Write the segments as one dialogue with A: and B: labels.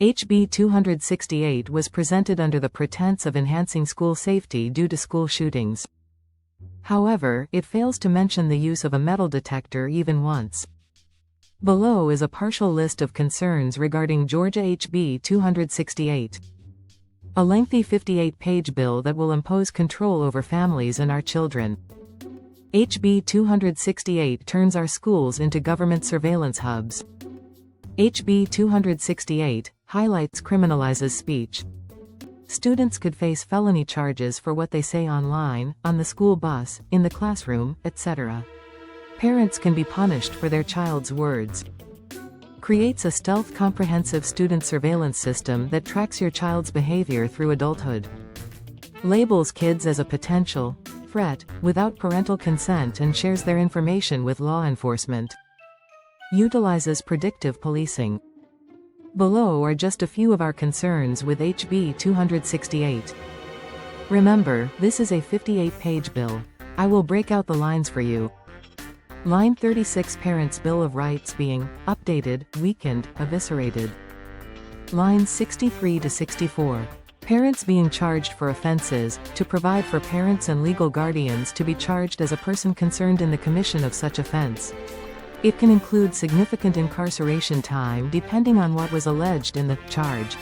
A: HB 268 was presented under the pretense of enhancing school safety due to school shootings. However, it fails to mention the use of a metal detector even once. Below is a partial list of concerns regarding Georgia HB 268. A lengthy 58-page bill that will impose control over families and our children. HB 268 turns our schools into government surveillance hubs. HB 268 highlights criminalizes speech. Students could face felony charges for what they say online, on the school bus, in the classroom, etc. Parents can be punished for their child's words. Creates a stealth comprehensive student surveillance system that tracks your child's behavior through adulthood. Labels kids as a potential threat without parental consent and shares their information with law enforcement. Utilizes predictive policing. Below are just a few of our concerns with HB 268. Remember, this is a 58-page bill. I will break out the lines for you. Line 36 Parents' Bill of Rights being updated, weakened, eviscerated. Lines 63 to 64. Parents being charged for offenses, to provide for parents and legal guardians to be charged as a person concerned in the commission of such offense. It can include significant incarceration time depending on what was alleged in the charge.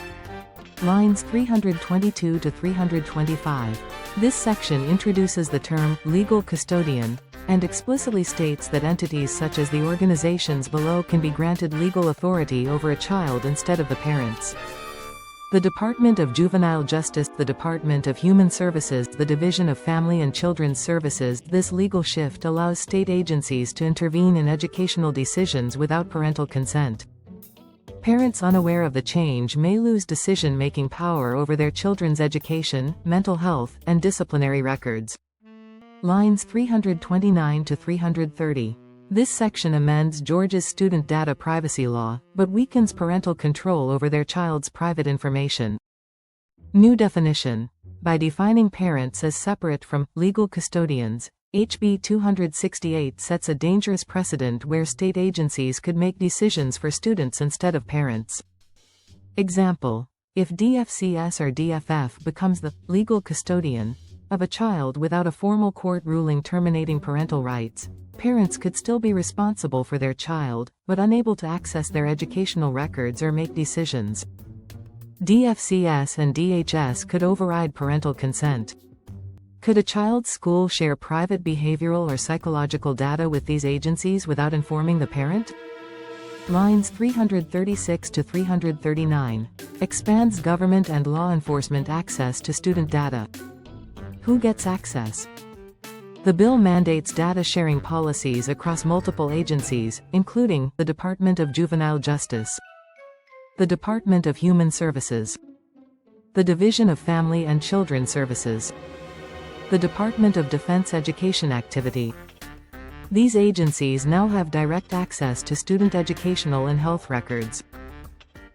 A: Lines 322 to 325. This section introduces the term legal custodian and explicitly states that entities such as the organizations below can be granted legal authority over a child instead of the parents. The Department of Juvenile Justice, the Department of Human Services, the Division of Family and Children's Services. This legal shift allows state agencies to intervene in educational decisions without parental consent. Parents unaware of the change may lose decision-making power over their children's education, mental health, and disciplinary records. Lines 329 to 330. This section amends Georgia's student data privacy law, but weakens parental control over their child's private information. New definition. By defining parents as separate from legal custodians, HB 268 sets a dangerous precedent where state agencies could make decisions for students instead of parents. Example. If DFCS or DFF becomes the legal custodian of a child without a formal court ruling terminating parental rights, parents could still be responsible for their child, but unable to access their educational records or make decisions. DFCS and DHS could override parental consent. Could a child's school share private behavioral or psychological data with these agencies without informing the parent? Lines 336 to 339. Expands government and law enforcement access to student data. Who gets access? The bill mandates data sharing policies across multiple agencies, including the Department of Juvenile Justice, the Department of Human Services, the Division of Family and Children's Services, the Department of Defense Education Activity. These agencies now have direct access to student educational and health records.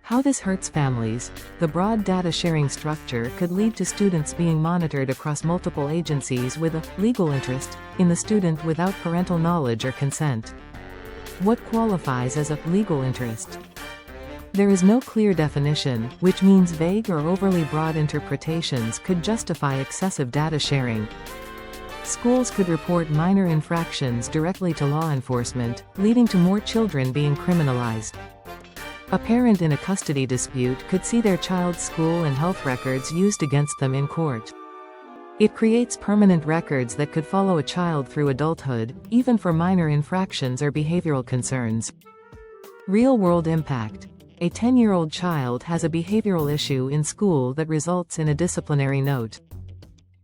A: How this hurts families. The broad data sharing structure could lead to students being monitored across multiple agencies with a legal interest in the student without parental knowledge or consent. What qualifies as a legal interest? There is no clear definition, which means vague or overly broad interpretations could justify excessive data sharing. Schools could report minor infractions directly to law enforcement, leading to more children being criminalized. A parent in a custody dispute could see their child's school and health records used against them in court. It creates permanent records that could follow a child through adulthood, even for minor infractions or behavioral concerns. Real-world impact. A 10-year-old child has a behavioral issue in school that results in a disciplinary note.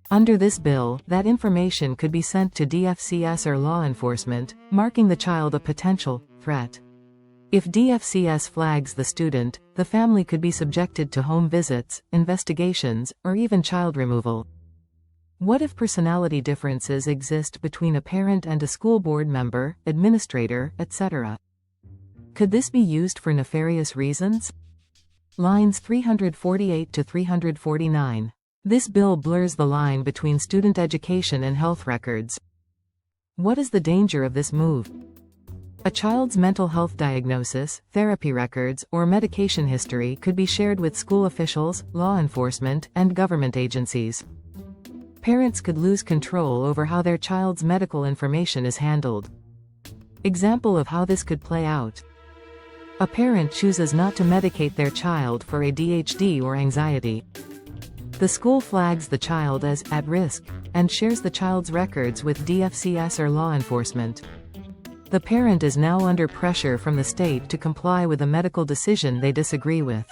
A: Under this bill, that information could be sent to DFCS or law enforcement, marking the child a potential threat. If DFCS flags the student, the family could be subjected to home visits, investigations, or even child removal. What if personality differences exist between a parent and a school board member, administrator, etc.? Could this be used for nefarious reasons? Lines 348 to 349. This bill blurs the line between student education and health records. What is the danger of this move? A child's mental health diagnosis, therapy records, or medication history could be shared with school officials, law enforcement, and government agencies. Parents could lose control over how their child's medical information is handled. Example of how this could play out. A parent chooses not to medicate their child for ADHD or anxiety. The school flags the child as at risk and shares the child's records with DFCS or law enforcement. The parent is now under pressure from the state to comply with a medical decision they disagree with.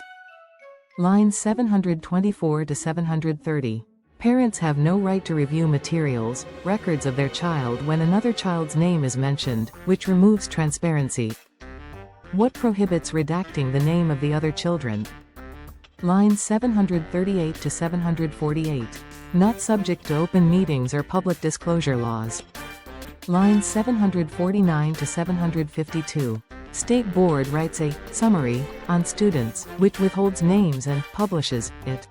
A: Lines 724 to 730. Parents have no right to review materials, records of their child when another child's name is mentioned, which removes transparency. What prohibits redacting the name of the other children? Lines 738 to 748. Not subject to open meetings or public disclosure laws. Lines 749 to 752. State Board writes a summary on students, which withholds names and publishes it.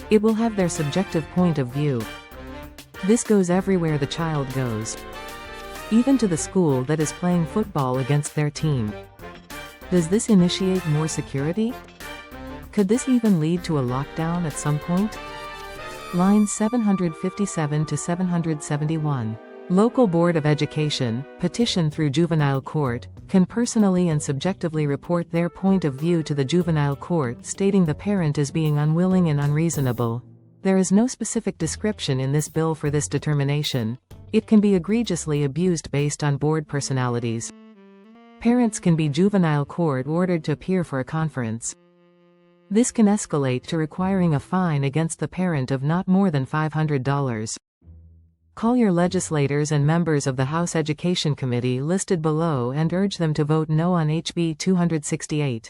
A: It will have their subjective point of view. This goes everywhere the child goes. Even to the school that is playing football against their team. Does this initiate more security? Could this even lead to a lockdown at some point? Lines 757 to 771. Local Board of Education, petition through juvenile court, can personally and subjectively report their point of view to the juvenile court stating the parent is being unwilling and unreasonable. There is no specific description in this bill for this determination. It can be egregiously abused based on board personalities. Parents can be juvenile court ordered to appear for a conference. This can escalate to requiring a fine against the parent of not more than $500. Call your legislators and members of the House Education Committee listed below and urge them to vote no on HB 268.